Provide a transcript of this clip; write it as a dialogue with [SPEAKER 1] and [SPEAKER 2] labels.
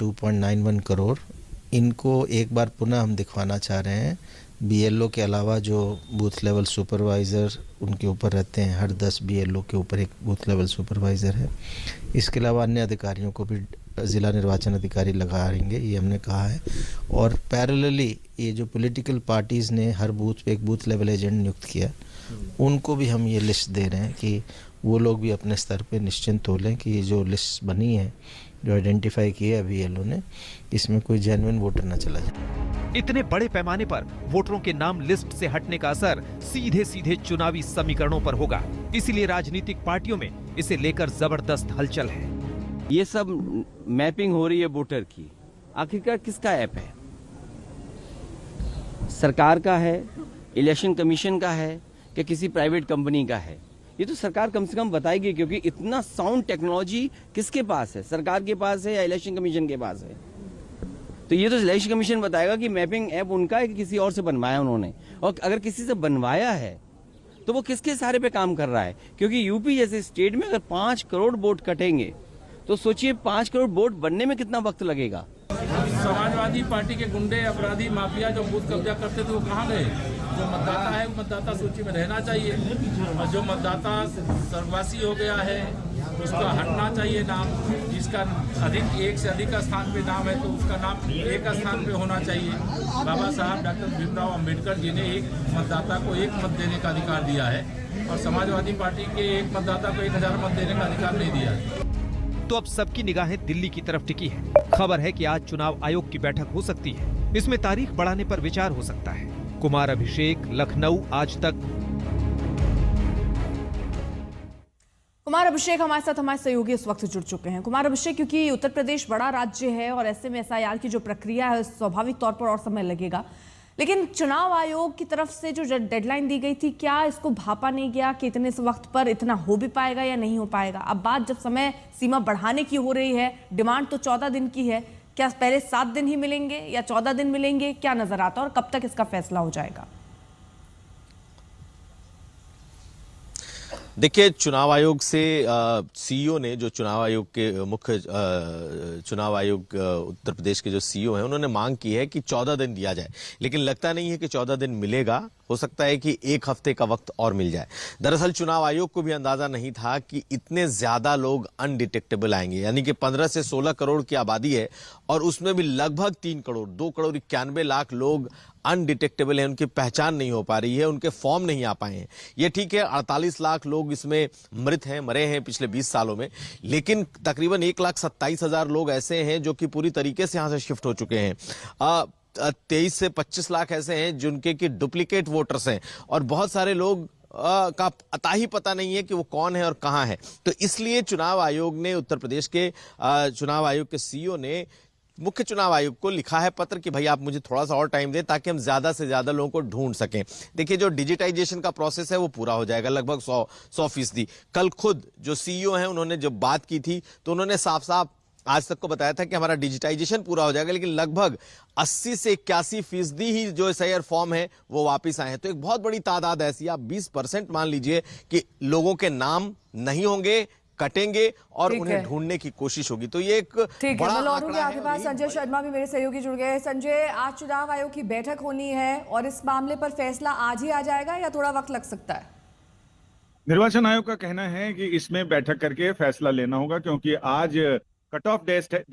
[SPEAKER 1] 2.91 करोड़, इनको एक बार पुनः हम दिखवाना चाह रहे हैं। बीएलओ के अलावा जो बूथ लेवल सुपरवाइज़र उनके ऊपर रहते हैं, हर 10 बीएलओ के ऊपर एक बूथ लेवल सुपरवाइज़र है। इसके अलावा अन्य अधिकारियों को भी ज़िला निर्वाचन अधिकारी लगाएंगे, ये हमने कहा है। और पैरेलली ये जो पॉलिटिकल पार्टीज़ ने हर बूथ पे एक बूथ लेवल एजेंट नियुक्त किया, उनको भी हम ये लिस्ट दे रहे हैं कि वो लोग भी अपने स्तर पे निश्चिंत हो लें कि ये जो लिस्ट बनी है, जो आइडेंटिफाई किया है बीएलओ ने, इसमें कोई जेन्युइन वोटर ना चला जाए।
[SPEAKER 2] इतने बड़े पैमाने पर वोटरों के नाम लिस्ट से हटने का असर सीधे सीधे चुनावी समीकरणों पर होगा। इसीलिए राजनीतिक पार्टियों में इसे लेकर जबरदस्त हलचल है।
[SPEAKER 3] ये सब मैपिंग हो रही है वोटर की, आखिरकार किसका ऐप है? सरकार का है, इलेक्शन कमीशन का है, कि किसी प्राइवेट कंपनी का है? ये तो सरकार कम से कम बताएगी, क्योंकि इतना साउंड टेक्नोलॉजी किसके पास है? सरकार के पास है या इलेक्शन कमीशन के पास है? तो ये तो इलेक्शन कमीशन बताएगा कि मैपिंग ऐप उनका है कि किसी और से बनवाया उन्होंने। और अगर किसी से बनवाया है तो वो किसके सहारे पे काम कर रहा है? क्योंकि यूपी जैसे स्टेट में अगर 5 करोड़ वोट कटेंगे तो सोचिए 5 करोड़ वोट बनने में कितना वक्त लगेगा।
[SPEAKER 4] समाजवादी पार्टी के गुंडे, अपराधी, माफिया जो बूथ कब्जा करते थे वो कहाँ गए? जो मतदाता है वो मतदाता सूची में रहना चाहिए, और जो मतदाता स्वर्गवासी हो गया है उसका हटना चाहिए नाम। जिसका एक से अधिक स्थान पे नाम है तो उसका नाम एक स्थान पे होना चाहिए। बाबा साहब डॉक्टर भीमराव अंबेडकर जी ने एक मतदाता को एक मत देने का अधिकार दिया है, और समाजवादी पार्टी के एक मतदाता को 1000 मत देने का अधिकार नहीं दिया है।
[SPEAKER 2] तो अब सबकी निगाहें दिल्ली की तरफ टिकी है। खबर है कि आज चुनाव आयोग की बैठक हो सकती है। इसमें तारीख बढ़ाने पर विचार हो सकता है। कुमार अभिषेक, लखनऊ, आज तक।
[SPEAKER 5] कुमार अभिषेक हमारे साथ हमारे सहयोगी इस वक्त जुड़ चुके हैं। कुमार अभिषेक, क्योंकि उत्तर प्रदेश बड़ा राज्य है और ऐसे में एसआईआर की जो प्रक्रिया है स्वाभाविक तौर पर और समय लगेगा, लेकिन चुनाव आयोग की तरफ से जो डेडलाइन दी गई थी, क्या इसको भापा नहीं गया कि इतने से वक्त पर इतना हो भी पाएगा या नहीं हो पाएगा? अब बात जब समय सीमा बढ़ाने की हो रही है, डिमांड तो 14 दिन की है, क्या पहले 7 दिन ही मिलेंगे या 14 दिन मिलेंगे? क्या नजर आता है और कब तक इसका फैसला हो जाएगा?
[SPEAKER 6] देखिए, चुनाव आयोग से सीईओ ने, जो चुनाव आयोग के मुख्य चुनाव आयोग उत्तर प्रदेश के जो सीईओ हैं, उन्होंने मांग की है कि 14 दिन दिया जाए, लेकिन लगता नहीं है कि 14 दिन मिलेगा। हो सकता है कि 1 हफ्ते का वक्त और मिल जाए। दरअसल चुनाव आयोग को भी अंदाजा नहीं था कि इतने ज्यादा लोग अनडिटेक्टेबल आएंगे, यानी कि 15 से 16 करोड़ की आबादी है और उसमें भी लगभग 3 करोड़ 2 करोड़ 91 लाख लोग अनडिटेक्टेबल हैं, उनकी पहचान नहीं हो पा रही है, उनके फॉर्म नहीं आ पाए हैं। ये ठीक है, 48 लाख लोग इसमें मरे हैं पिछले 20 सालों में, लेकिन तकरीबन 1,27,000 लोग ऐसे हैं जो कि पूरी तरीके से यहां से शिफ्ट हो चुके हैं। 23 से 25 लाख ऐसे हैं जिनके की डुप्लीकेट वोटर्स हैं, और बहुत सारे लोग का अता ही पता नहीं है कि वो कौन है और कहां है। तो इसलिए चुनाव आयोग ने, उत्तर प्रदेश के चुनाव आयोग के सीईओ ने मुख्य चुनाव आयोग को लिखा है पत्र कि भाई आप मुझे थोड़ा सा और टाइम दें ताकि हम ज्यादा से ज्यादा लोगों को ढूंढ सकें। देखिए, जो डिजिटाइजेशन का प्रोसेस है वो पूरा हो जाएगा लगभग 100%। कल खुद जो सीईओ हैं उन्होंने जब बात की थी तो उन्होंने साफ साफ आज तक को बताया था कि हमारा डिजिटाइजेशन पूरा हो जाएगा, लेकिन लगभग 80 से 81% ही जो एसआईआर फॉर्म है वो वापस आए हैं। तो एक बहुत बड़ी तादाद ऐसी, आप 20% मान लीजिए कि लोगों के नाम नहीं होंगे, कटेंगे और उन्हें ढूंढने की कोशिश होगी। तो ये एक बड़ा
[SPEAKER 5] लौटूंगी आपके पास। संजय शर्मा भी मेरे सहयोगी जुड़ गए। संजय, आज चुनाव आयोग की बैठक होनी है और इस मामले पर फैसला आज ही आ जाएगा या थोड़ा वक्त लग सकता है?
[SPEAKER 7] निर्वाचन आयोग का कहना है कि इसमें बैठक करके फैसला लेना होगा, क्योंकि आज कट ऑफ डेट है।